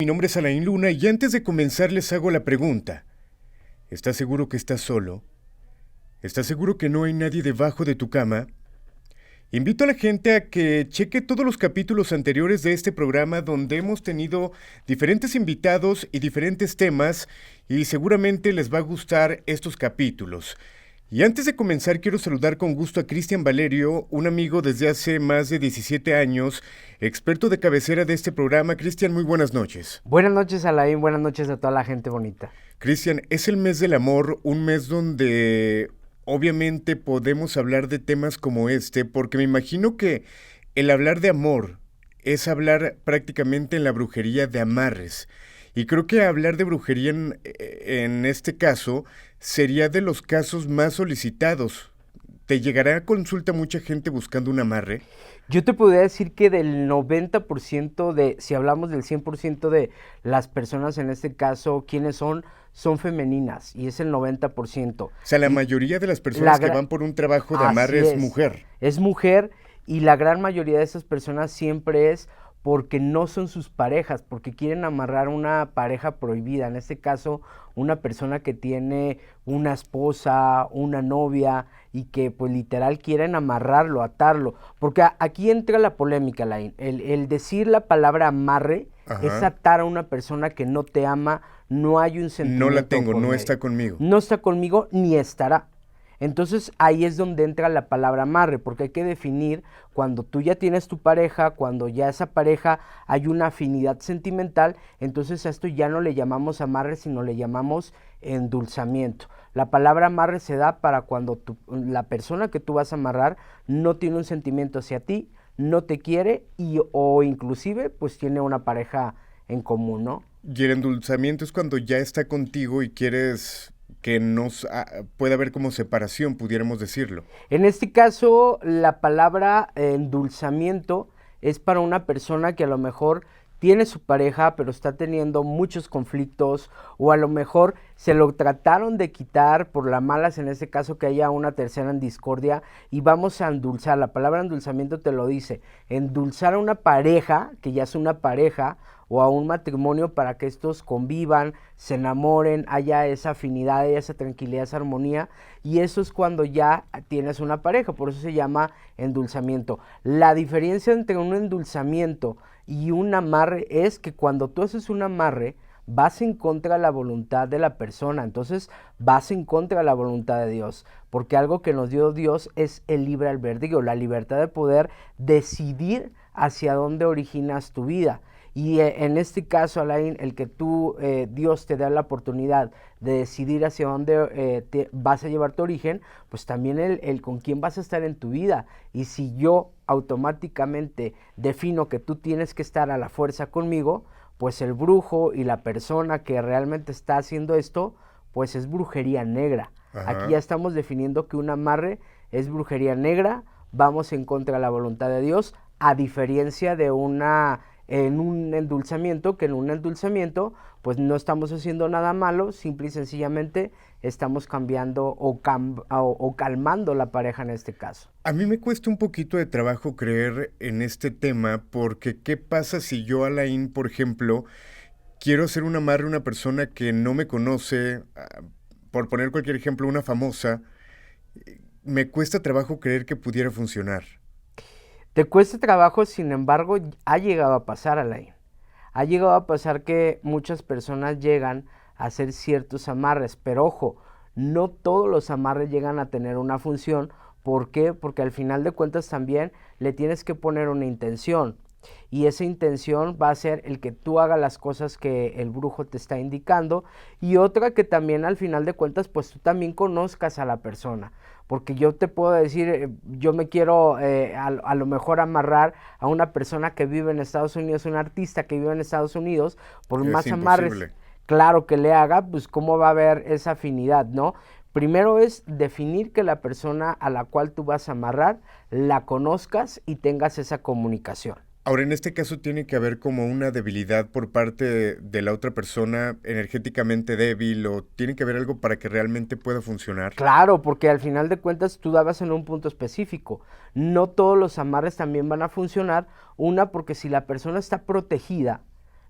Mi nombre es Alain Luna y antes de comenzar les hago la pregunta. ¿Estás seguro que estás solo? ¿Estás seguro que no hay nadie debajo de tu cama? Invito a la gente a que cheque todos los capítulos anteriores de este programa donde hemos tenido diferentes invitados y diferentes temas y seguramente les va a gustar estos capítulos. Y antes de comenzar quiero saludar con gusto a Cristian Valerio, un amigo desde hace más de 17 años, experto de cabecera de este programa. Cristian, muy buenas noches. Buenas noches, Alain, buenas noches a toda la gente bonita. Cristian, es el mes del amor, un mes donde obviamente podemos hablar de temas como este, porque me imagino que el hablar de amor es hablar prácticamente en la brujería de amarres. Y creo que hablar de brujería en este caso sería de los casos más solicitados. ¿Te llegará a consulta mucha gente buscando un amarre? Yo te podría decir que del 90% si hablamos del 100% de las personas en este caso, ¿quiénes son femeninas y es el 90%. O sea, la mayoría de las personas que van por un trabajo de amarre es mujer. Es mujer y la gran mayoría de esas personas siempre es porque no son sus parejas, porque quieren amarrar una pareja prohibida, en este caso una persona que tiene una esposa, una novia y que pues literal quieren amarrarlo, atarlo, porque aquí entra la polémica, Lain. El decir la palabra amarre es atar a una persona que no te ama, no hay un sentimiento. No la tengo, no está conmigo. No está conmigo ni estará. Entonces ahí es donde entra la palabra amarre, porque hay que definir cuando tú ya tienes tu pareja, cuando ya esa pareja hay una afinidad sentimental, entonces a esto ya no le llamamos amarre, sino le llamamos endulzamiento. La palabra amarre se da para cuando la persona que tú vas a amarrar no tiene un sentimiento hacia ti, no te quiere o inclusive pues tiene una pareja en común, ¿no? Y el endulzamiento es cuando ya está contigo y quieres que pueda haber como separación, pudiéramos decirlo. En este caso, la palabra endulzamiento es para una persona que a lo mejor tiene su pareja, pero está teniendo muchos conflictos, o a lo mejor se lo trataron de quitar por las malas, en este caso que haya una tercera en discordia, y vamos a endulzar. La palabra endulzamiento te lo dice, endulzar a una pareja, que ya es una pareja, o a un matrimonio para que estos convivan, se enamoren, haya esa afinidad, haya esa tranquilidad, esa armonía, y eso es cuando ya tienes una pareja, por eso se llama endulzamiento. La diferencia entre un endulzamiento y un amarre es que cuando tú haces un amarre, vas en contra de la voluntad de la persona, entonces vas en contra de la voluntad de Dios, porque algo que nos dio Dios es el libre albedrío, la libertad de poder decidir hacia dónde originas tu vida. Y en este caso, Alain, el que Dios te da la oportunidad de decidir hacia dónde vas a llevar tu origen, pues también el con quién vas a estar en tu vida. Y si yo automáticamente defino que tú tienes que estar a la fuerza conmigo, pues el brujo y la persona que realmente está haciendo esto, pues es brujería negra. Aquí ya estamos definiendo que un amarre es brujería negra, vamos en contra de la voluntad de Dios, a diferencia de en un endulzamiento, que en un endulzamiento pues no estamos haciendo nada malo, simple y sencillamente estamos cambiando o calmando la pareja en este caso. A mí me cuesta un poquito de trabajo creer en este tema porque ¿qué pasa si yo, Alain, por ejemplo, quiero hacer un amarre a una persona que no me conoce, por poner cualquier ejemplo, una famosa? Me cuesta trabajo creer que pudiera funcionar. Te cuesta trabajo, sin embargo, ha llegado a pasar, Alain. Ha llegado a pasar que muchas personas llegan a hacer ciertos amarres, pero ojo, no todos los amarres llegan a tener una función. ¿Por qué? Porque al final de cuentas también le tienes que poner una intención. Y esa intención va a ser el que tú hagas las cosas que el brujo te está indicando, y otra que también al final de cuentas pues tú también conozcas a la persona, porque yo te puedo decir, yo me quiero a lo mejor amarrar a una persona que vive en Estados Unidos, un artista que vive en Estados Unidos, por más amarres, claro que le haga, pues cómo va a haber esa afinidad, ¿no? Primero es definir que la persona a la cual tú vas a amarrar la conozcas y tengas esa comunicación. Ahora, en este caso tiene que haber como una debilidad por parte de la otra persona, energéticamente débil, o tiene que haber algo para que realmente pueda funcionar. Claro, porque al final de cuentas tú dabas en un punto específico. No todos los amarres también van a funcionar. Una, porque si la persona está protegida,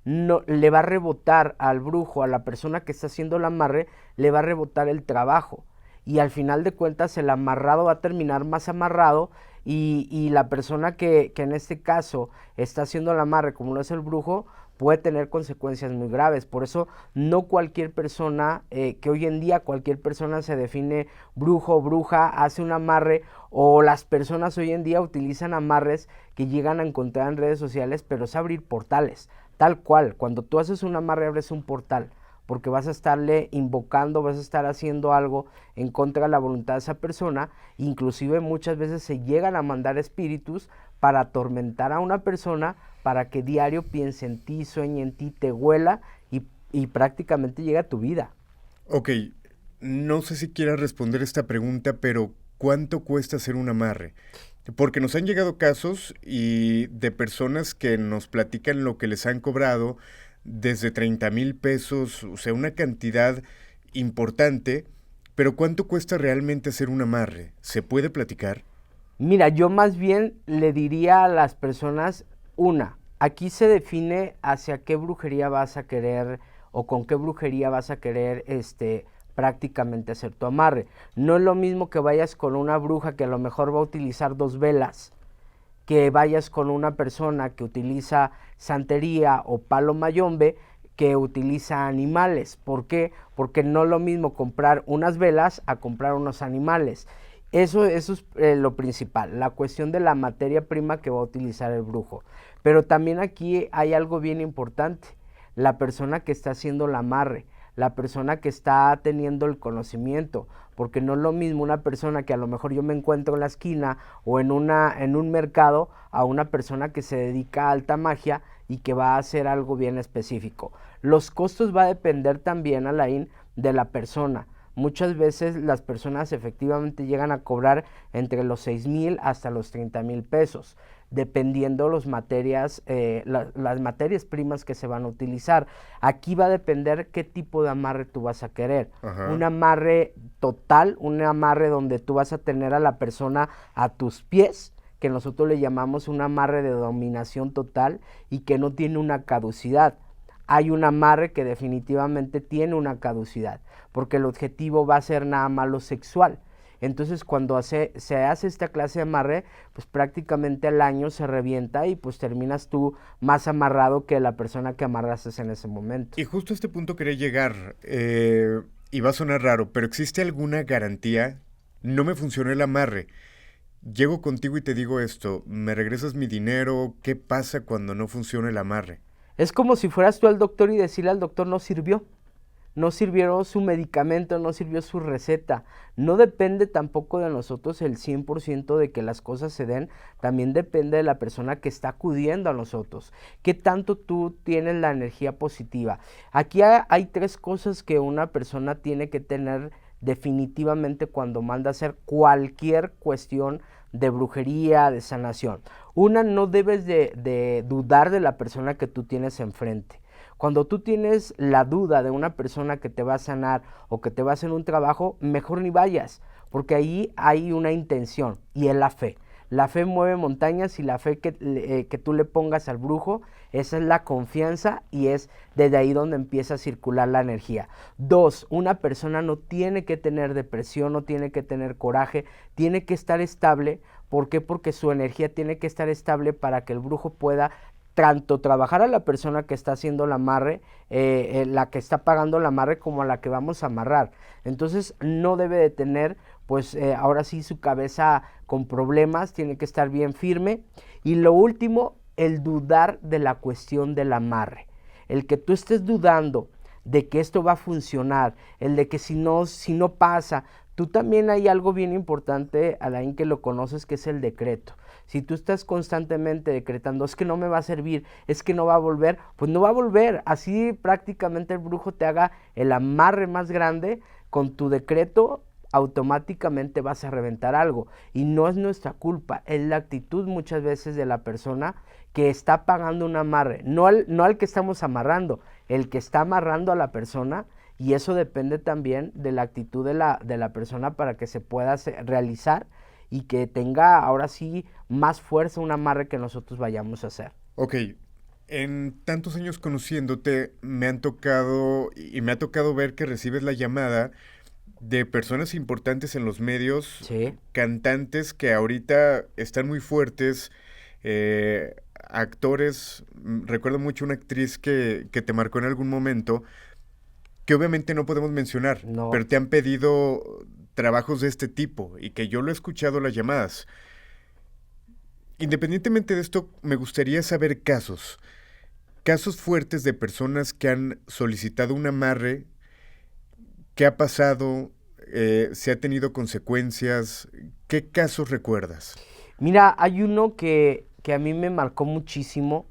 no le va a rebotar al brujo, a la persona que está haciendo el amarre, le va a rebotar el trabajo. Y al final de cuentas el amarrado va a terminar más amarrado y la persona que en este caso está haciendo el amarre, como lo es el brujo, puede tener consecuencias muy graves. Por eso no cualquier persona, que hoy en día cualquier persona se define brujo o bruja, hace un amarre, o las personas hoy en día utilizan amarres que llegan a encontrar en redes sociales, pero es abrir portales, tal cual. Cuando tú haces un amarre abres un portal, porque vas a estarle invocando, vas a estar haciendo algo en contra de la voluntad de esa persona. Inclusive muchas veces se llegan a mandar espíritus para atormentar a una persona, para que diario piense en ti, sueñe en ti, te huela y prácticamente llega a tu vida. Ok, no sé si quieras responder esta pregunta, pero ¿cuánto cuesta hacer un amarre? Porque nos han llegado casos y de personas que nos platican lo que les han cobrado desde 30,000 pesos, o sea, una cantidad importante, pero ¿cuánto cuesta realmente hacer un amarre? ¿Se puede platicar? Mira, yo más bien le diría a las personas, aquí se define hacia qué brujería vas a querer o con qué brujería vas a querer prácticamente hacer tu amarre. No es lo mismo que vayas con una bruja que a lo mejor va a utilizar 2 velas, que vayas con una persona que utiliza santería o palo mayombe, que utiliza animales. ¿Por qué? Porque no es lo mismo comprar unas velas a comprar unos animales. Eso es lo principal, la cuestión de la materia prima que va a utilizar el brujo. Pero también aquí hay algo bien importante, la persona que está haciendo el amarre, la persona que está teniendo el conocimiento, porque no es lo mismo una persona que a lo mejor yo me encuentro en la esquina o en un mercado, a una persona que se dedica a alta magia y que va a hacer algo bien específico. Los costos va a depender también, Alain, de la persona. Muchas veces las personas efectivamente llegan a cobrar entre los 6,000 hasta los 30,000 pesos, dependiendo las materias primas que se van a utilizar. Aquí va a depender qué tipo de amarre tú vas a querer. Ajá. Un amarre total, un amarre donde tú vas a tener a la persona a tus pies, que nosotros le llamamos un amarre de dominación total y que no tiene una caducidad. Hay un amarre que definitivamente tiene una caducidad, porque el objetivo va a ser nada más lo sexual. Entonces cuando se hace esta clase de amarre, pues prácticamente al año se revienta y pues terminas tú más amarrado que la persona que amarraste en ese momento. Y justo a este punto quería llegar, y va a sonar raro, pero ¿existe alguna garantía? No me funcionó el amarre. Llego contigo y te digo esto, ¿me regresas mi dinero? ¿Qué pasa cuando no funciona el amarre? Es como si fueras tú al doctor y decirle al doctor no sirvió. No sirvió su medicamento, no sirvió su receta. No depende tampoco de nosotros el 100% de que las cosas se den, también depende de la persona que está acudiendo a nosotros. ¿Qué tanto tú tienes la energía positiva? Aquí hay 3 cosas que una persona tiene que tener definitivamente cuando manda a hacer cualquier cuestión de brujería, de sanación. Una, no debes de dudar de la persona que tú tienes enfrente. Cuando tú tienes la duda de una persona que te va a sanar o que te va a hacer un trabajo, mejor ni vayas, porque ahí hay una intención y es la fe. La fe mueve montañas y la fe que tú le pongas al brujo, esa es la confianza y es desde ahí donde empieza a circular la energía. 2, una persona no tiene que tener depresión, no tiene que tener coraje, tiene que estar estable. ¿Por qué? Porque su energía tiene que estar estable para que el brujo pueda tanto trabajar a la persona que está haciendo el amarre, la que está pagando el amarre, como a la que vamos a amarrar. Entonces no debe de tener, pues ahora sí, su cabeza con problemas, tiene que estar bien firme. Y lo último, el dudar de la cuestión del amarre. El que tú estés dudando de que esto va a funcionar, el de que si no pasa. Tú también hay algo bien importante, Alain, que lo conoces, que es el decreto. Si tú estás constantemente decretando, es que no me va a servir, es que no va a volver, pues no va a volver. Así prácticamente el brujo te haga el amarre más grande, con tu decreto automáticamente vas a reventar algo. Y no es nuestra culpa, es la actitud muchas veces de la persona que está pagando un amarre. No al que estamos amarrando, el que está amarrando a la persona. Y eso depende también de la actitud de la persona para que se pueda realizar y que tenga ahora sí más fuerza un amarre que nosotros vayamos a hacer. Ok, En tantos años conociéndote, me ha tocado ver que recibes la llamada de personas importantes en los medios, Sí. cantantes que ahorita están muy fuertes, actores. Recuerdo mucho una actriz que te marcó en algún momento, que obviamente no podemos mencionar, No. pero te han pedido trabajos de este tipo y que yo lo he escuchado las llamadas. Independientemente de esto, me gustaría saber casos fuertes de personas que han solicitado un amarre. ¿Qué ha pasado? ¿Se ha tenido consecuencias? ¿Qué casos recuerdas? Mira, hay uno que a mí me marcó muchísimo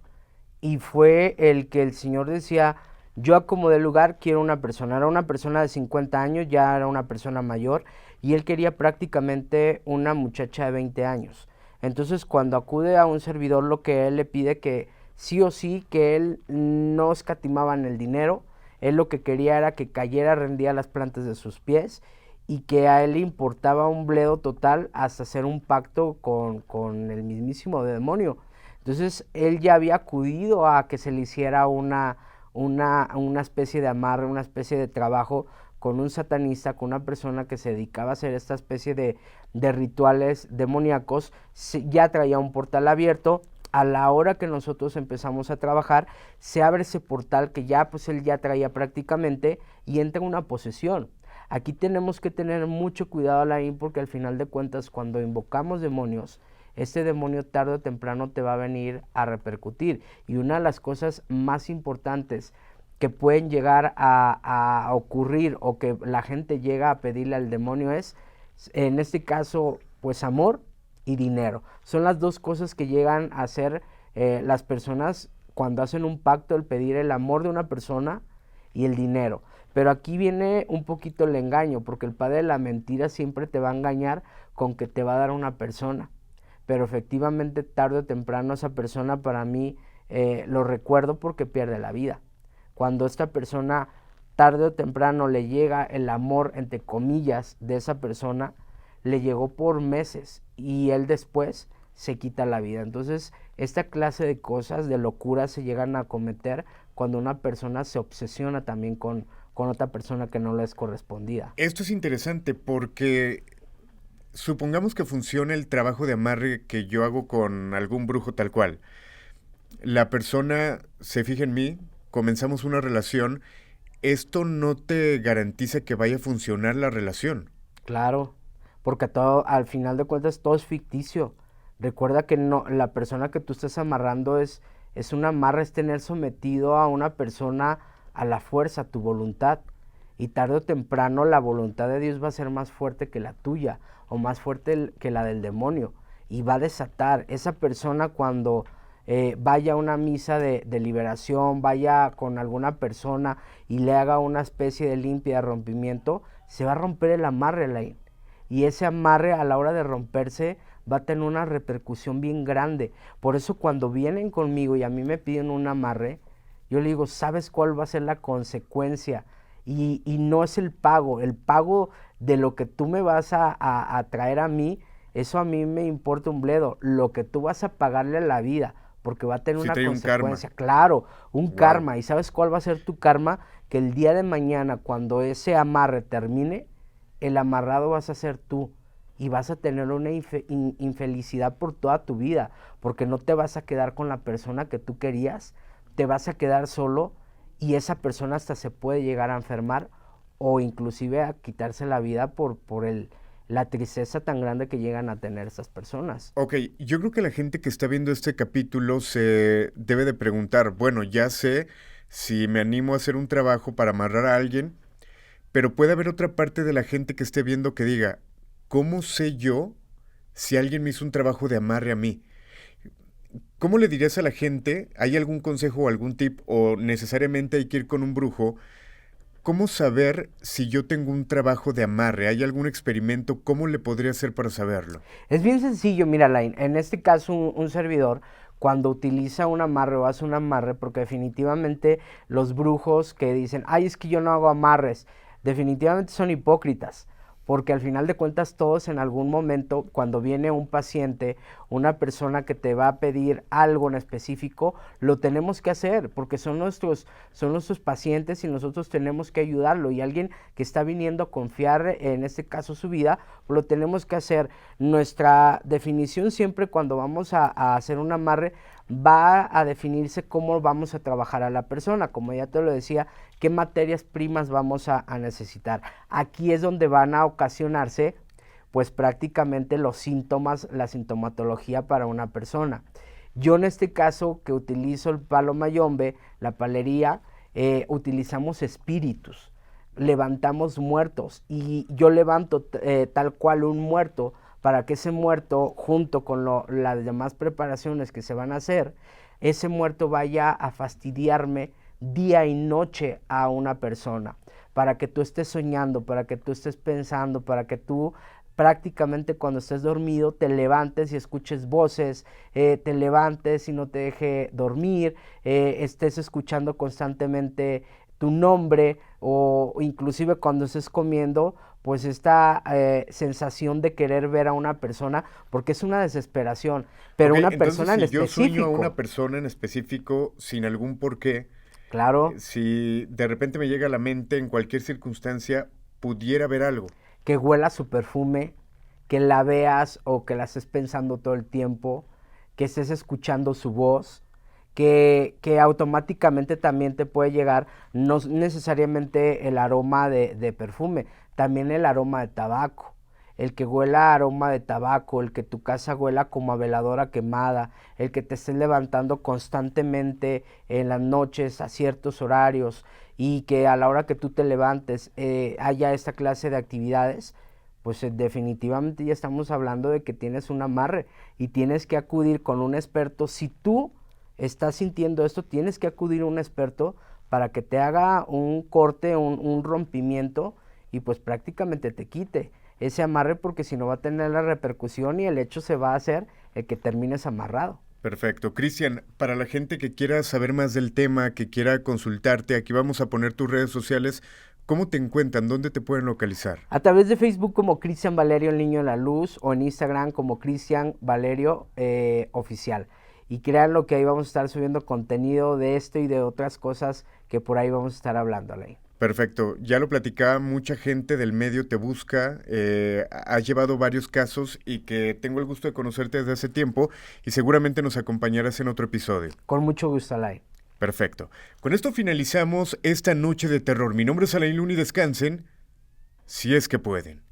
y fue el que el señor decía, yo acomodé el lugar, quiero una persona. Era una persona de 50 años, ya era una persona mayor y él quería prácticamente una muchacha de 20 años. Entonces cuando acude a un servidor lo que él le pide que sí o sí, que él no escatimaba en el dinero, él lo que quería era que cayera, rendía las plantas de sus pies y que a él le importaba un bledo total hasta hacer un pacto con el mismísimo demonio. Entonces él ya había acudido a que se le hiciera una especie de amarre, una especie de trabajo con un satanista, con una persona que se dedicaba a hacer esta especie de rituales demoníacos. Ya traía un portal abierto. A la hora que nosotros empezamos a trabajar, se abre ese portal que ya pues él ya traía prácticamente y entra una posesión. Aquí tenemos que tener mucho cuidado, Alain, porque al final de cuentas cuando invocamos demonios, este demonio tarde o temprano te va a venir a repercutir. Y una de las cosas más importantes que pueden llegar a ocurrir o que la gente llega a pedirle al demonio es, en este caso, pues amor y dinero. Son las dos cosas que llegan a hacer las personas cuando hacen un pacto, el pedir el amor de una persona y el dinero. Pero aquí viene un poquito el engaño, porque el padre de la mentira siempre te va a engañar con que te va a dar una persona. Pero efectivamente tarde o temprano esa persona para mí lo recuerdo porque pierde la vida. Cuando esta persona tarde o temprano le llega el amor, entre comillas, de esa persona, le llegó por meses y él después se quita la vida. Entonces, esta clase de cosas, de locuras, se llegan a cometer cuando una persona se obsesiona también con otra persona que no le es correspondida. Esto es interesante porque supongamos que funcione el trabajo de amarre que yo hago con algún brujo tal cual. La persona se fija en mí, comenzamos una relación. Esto no te garantiza que vaya a funcionar la relación. Claro, porque todo, al final de cuentas todo es ficticio. Recuerda que no, la persona que tú estás amarrando es un amarre, es tener sometido a una persona a la fuerza, a tu voluntad. Y tarde o temprano la voluntad de Dios va a ser más fuerte que la tuya o más fuerte que la del demonio. Y va a desatar. Esa persona cuando vaya a una misa de liberación, vaya con alguna persona y le haga una especie de limpia, de rompimiento, se va a romper el amarre, Lain. Y ese amarre a la hora de romperse va a tener una repercusión bien grande. Por eso cuando vienen conmigo y a mí me piden un amarre, yo le digo, ¿sabes cuál va a ser la consecuencia? Y no es el pago de lo que tú me vas a traer a mí, eso a mí me importa un bledo, lo que tú vas a pagarle a la vida, porque va a tener Sí una trae un karma. consecuencia, claro, un Wow. karma. ¿Y sabes cuál va a ser tu karma? Que el día de mañana, cuando ese amarre termine, el amarrado vas a ser tú y vas a tener una infelicidad por toda tu vida, porque no te vas a quedar con la persona que tú querías, te vas a quedar solo y esa persona hasta se puede llegar a enfermar o inclusive a quitarse la vida por la tristeza tan grande que llegan a tener esas personas. Ok, yo creo que la gente que está viendo este capítulo se debe de preguntar, bueno, ya sé si me animo a hacer un trabajo para amarrar a alguien, pero puede haber otra parte de la gente que esté viendo que diga, ¿cómo sé yo si alguien me hizo un trabajo de amarre a mí? ¿Cómo le dirías a la gente? ¿Hay algún consejo o algún tip o necesariamente hay que ir con un brujo? ¿Cómo saber si yo tengo un trabajo de amarre? ¿Hay algún experimento? ¿Cómo le podría hacer para saberlo? Es bien sencillo, mira, Lain, en este caso un servidor, cuando utiliza un amarre o hace un amarre, porque definitivamente los brujos que dicen, ay, es que yo no hago amarres, definitivamente son hipócritas, porque al final de cuentas todos en algún momento, cuando viene un paciente, una persona que te va a pedir algo en específico, lo tenemos que hacer, porque son nuestros pacientes y nosotros tenemos que ayudarlo, y alguien que está viniendo a confiar, en este caso su vida, lo tenemos que hacer. Nuestra definición siempre cuando vamos a hacer un amarre va a definirse cómo vamos a trabajar a la persona, como ya te lo decía, qué materias primas vamos a necesitar. Aquí es donde van a ocasionarse pues prácticamente los síntomas, la sintomatología para una persona. Yo en este caso que utilizo el palo mayombe, la palería, utilizamos espíritus, levantamos muertos, y yo levanto tal cual un muerto, para que ese muerto, junto con las demás preparaciones que se van a hacer, ese muerto vaya a fastidiarme día y noche a una persona, para que tú estés soñando, para que tú estés pensando, para que tú prácticamente cuando estés dormido te levantes y escuches voces, te levantes y no te deje dormir, estés escuchando constantemente tu nombre, o inclusive cuando estés comiendo, pues esta sensación de querer ver a una persona, porque es una desesperación, pero Ok, una entonces persona en si yo sueño a específico. una persona en específico sin algún porqué, Claro, si de repente me llega a la mente en cualquier circunstancia, pudiera ver algo. que huela su perfume, que la veas o que la estés pensando todo el tiempo, que estés escuchando su voz, que automáticamente también te puede llegar, no necesariamente el aroma de perfume, también el aroma de tabaco. El que huela aroma de tabaco, el que tu casa huela como a veladora quemada, el que te estés levantando constantemente en las noches a ciertos horarios, y que a la hora que tú te levantes haya esta clase de actividades, pues definitivamente ya estamos hablando de que tienes un amarre y tienes que acudir con un experto. Si tú estás sintiendo esto, tienes que acudir a un experto para que te haga un corte, un rompimiento, y pues prácticamente te quite ese amarre, porque si no va a tener la repercusión y el hecho se va a hacer el que termines amarrado. Perfecto. Cristian, para la gente que quiera saber más del tema, que quiera consultarte, aquí vamos a poner tus redes sociales. ¿Cómo te encuentran? ¿Dónde te pueden localizar? A través de Facebook como Cristian Valerio el Niño de la Luz, o en Instagram como Cristian Valerio Oficial. Y créanlo que ahí vamos a estar subiendo contenido de esto y de otras cosas que por ahí vamos a estar hablando, Alain. Perfecto. Ya lo platicaba, mucha gente del medio te busca, has llevado varios casos y que tengo el gusto de conocerte desde hace tiempo y seguramente nos acompañarás en otro episodio. Con mucho gusto, Alain. Perfecto. Con esto finalizamos esta noche de terror. Mi nombre es Alain Luna y descansen, si es que pueden.